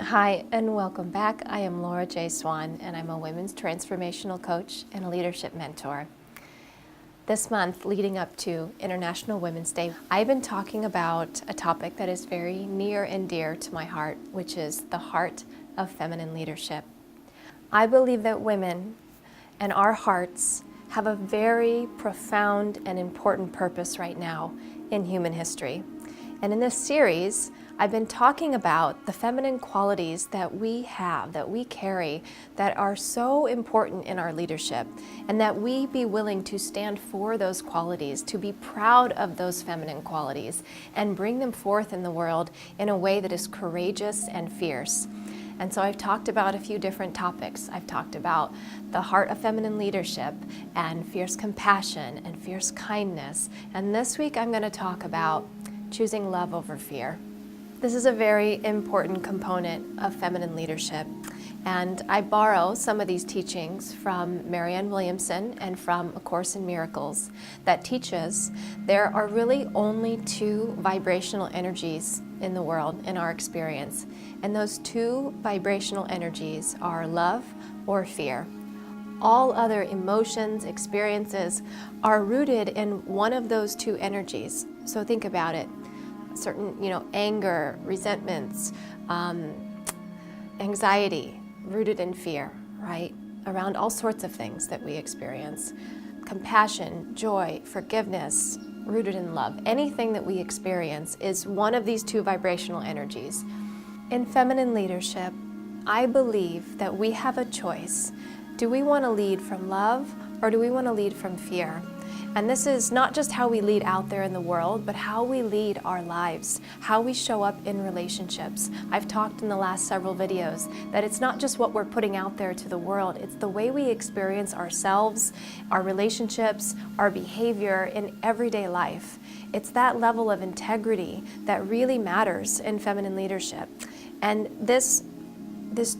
Hi, and welcome back. I am Laura J. Swan, and I'm a women's transformational coach and a leadership mentor. This month, leading up to International Women's Day, I've been talking about a topic that is very near and dear to my heart, which is the heart of feminine leadership. I believe that women and our hearts have a very profound and important purpose right now in human history. And in this series, I've been talking about the feminine qualities that we have, that we carry, that are so important in our leadership, and that we be willing to stand for those qualities, to be proud of those feminine qualities, and bring them forth in the world in a way that is courageous and fierce. And so I've talked about a few different topics. I've talked about the heart of feminine leadership and fierce compassion and fierce kindness. And this week I'm going to talk about choosing love over fear. This is a very important component of feminine leadership, and I borrow some of these teachings from Marianne Williamson and from A Course in Miracles that teaches there are really only two vibrational energies in the world, in our experience, and those two vibrational energies are love or fear. All other emotions, experiences are rooted in one of those two energies. So think about it. Certain, anger, resentments, anxiety, rooted in fear, right? Around all sorts of things that we experience. Compassion, joy, forgiveness, rooted in love. Anything that we experience is one of these two vibrational energies. In feminine leadership, I believe that we have a choice. Do we want to lead from love or do we want to lead from fear? And this is not just how we lead out there in the world, but how we lead our lives, how we show up in relationships. I've talked in the last several videos that it's not just what we're putting out there to the world, it's the way we experience ourselves, our relationships, our behavior in everyday life. It's that level of integrity that really matters in feminine leadership. And this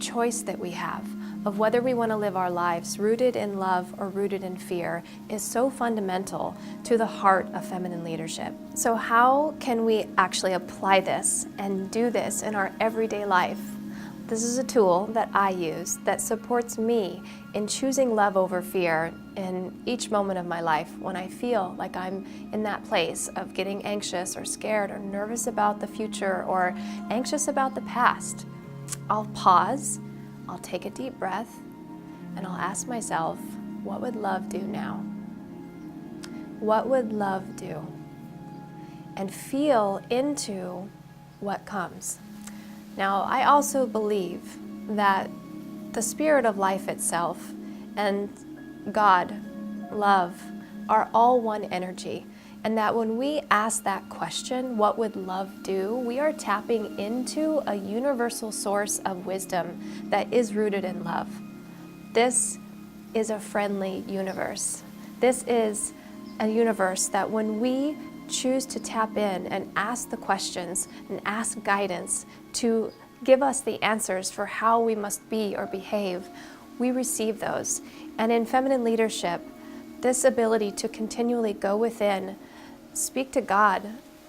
choice that we have of whether we want to live our lives rooted in love or rooted in fear is so fundamental to the heart of feminine leadership. So how can we actually apply this and do this in our everyday life? This is a tool that I use that supports me in choosing love over fear in each moment of my life when I feel like I'm in that place of getting anxious or scared or nervous about the future or anxious about the past. I'll pause, I'll take a deep breath, and I'll ask myself, what would love do now? What would love do? And feel into what comes. Now, I also believe that the spirit of life itself and God, love, are all one energy. And that when we ask that question, what would love do, we are tapping into a universal source of wisdom that is rooted in love. This is a friendly universe. This is a universe that when we choose to tap in and ask the questions and ask guidance to give us the answers for how we must be or behave, we receive those. And in feminine leadership, this ability to continually go within, speak to God,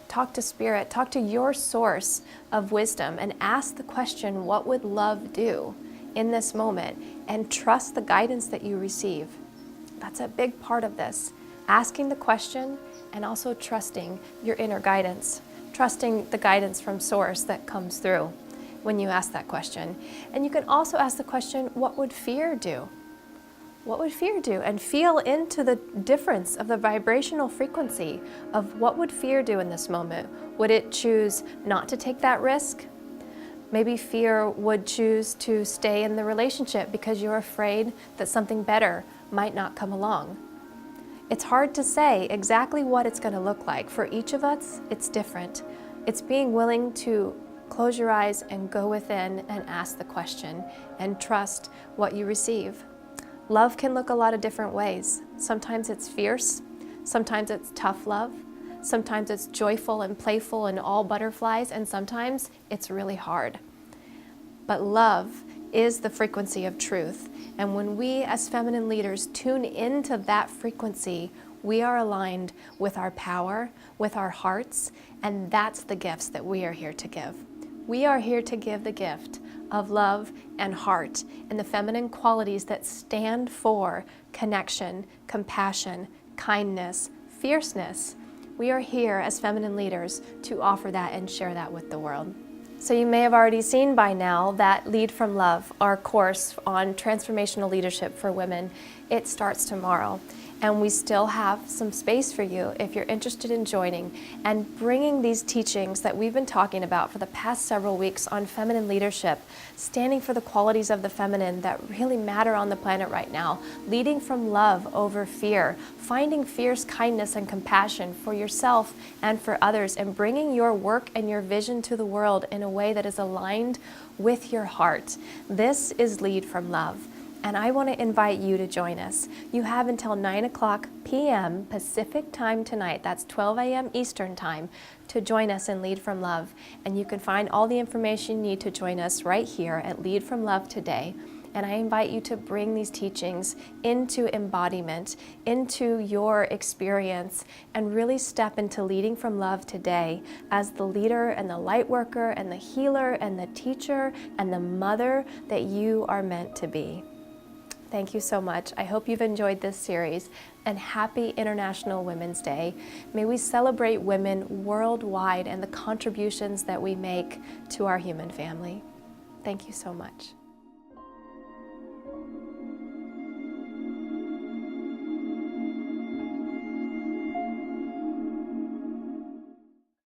talk to Spirit, talk to your source of wisdom and ask the question, what would love do in this moment? And trust the guidance that you receive. That's a big part of this. Asking the question and also trusting your inner guidance, trusting the guidance from source that comes through when you ask that question. And you can also ask the question, what would fear do? What would fear do? And feel into the difference of the vibrational frequency of what would fear do in this moment. Would it choose not to take that risk? Maybe fear would choose to stay in the relationship because you're afraid that something better might not come along. It's hard to say exactly what it's going to look like. For each of us, it's different. It's being willing to close your eyes and go within and ask the question and trust what you receive. Love can look a lot of different ways. Sometimes it's fierce, sometimes it's tough love, sometimes it's joyful and playful and all butterflies, and sometimes it's really hard. But love is the frequency of truth, and when we as feminine leaders tune into that frequency, we are aligned with our power, with our hearts, and that's the gifts that we are here to give. We are here to give the gift of love and heart and the feminine qualities that stand for connection, compassion, kindness, fierceness. We are here as feminine leaders to offer that and share that with the world. So you may have already seen by now that Lead from Love, our course on transformational leadership for women, it starts tomorrow. And we still have some space for you if you're interested in joining and bringing these teachings that we've been talking about for the past several weeks on feminine leadership, standing for the qualities of the feminine that really matter on the planet right now, leading from love over fear, finding fierce kindness and compassion for yourself and for others, and bringing your work and your vision to the world in a way that is aligned with your heart. This is Lead from Love. And I want to invite you to join us. You have until 9:00 p.m. Pacific time tonight, that's 12 a.m. Eastern time, to join us in Lead from Love. And you can find all the information you need to join us right here at Lead from Love today. And I invite you to bring these teachings into embodiment, into your experience, and really step into leading from love today as the leader and the light worker and the healer and the teacher and the mother that you are meant to be. Thank you so much. I hope you've enjoyed this series, and happy International Women's Day. May we celebrate women worldwide and the contributions that we make to our human family. Thank you so much.